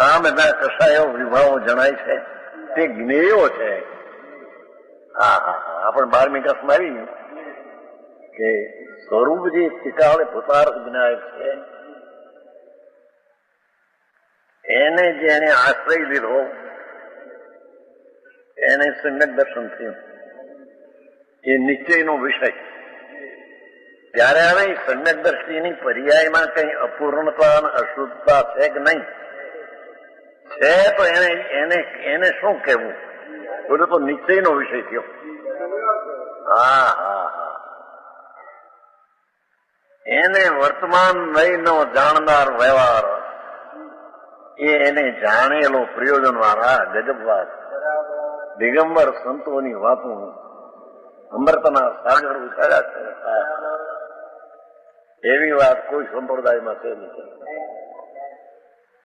આ બધા કસાયો વિભાવો જણાય છે તે જ્ઞેયો છે. હા હા હા આપણે 12મી કસ મારી કે સ્વરૂપ જે ટીકાળે ભૂતાર્થ વિનાયક છે એને જેને આશ્રય લીધો એને સમ્યક દર્શન થયું. એ નિશ્ચયનો વિષય. ત્યારે હવે સમ્યક દ્રષ્ટિની પર્યાયમાં કઈ અપૂર્ણતા અને અશુદ્ધતા છે કે નહીં છે તો એને શું કહેવું? બોલો તો નિશ્ચયનો વિષય થયો. હા હા હા એને વર્તમાન નહીંનો જાણનાર વ્યવહાર એને જાણેલો પ્રયોજન વાળા ગજબવાદ દિગંબર સંતોની વાતો અમૃતના સાગર ઉછાળ્યા છે. એવી વાત કોઈ સંપ્રદાયમાં છે નહીં.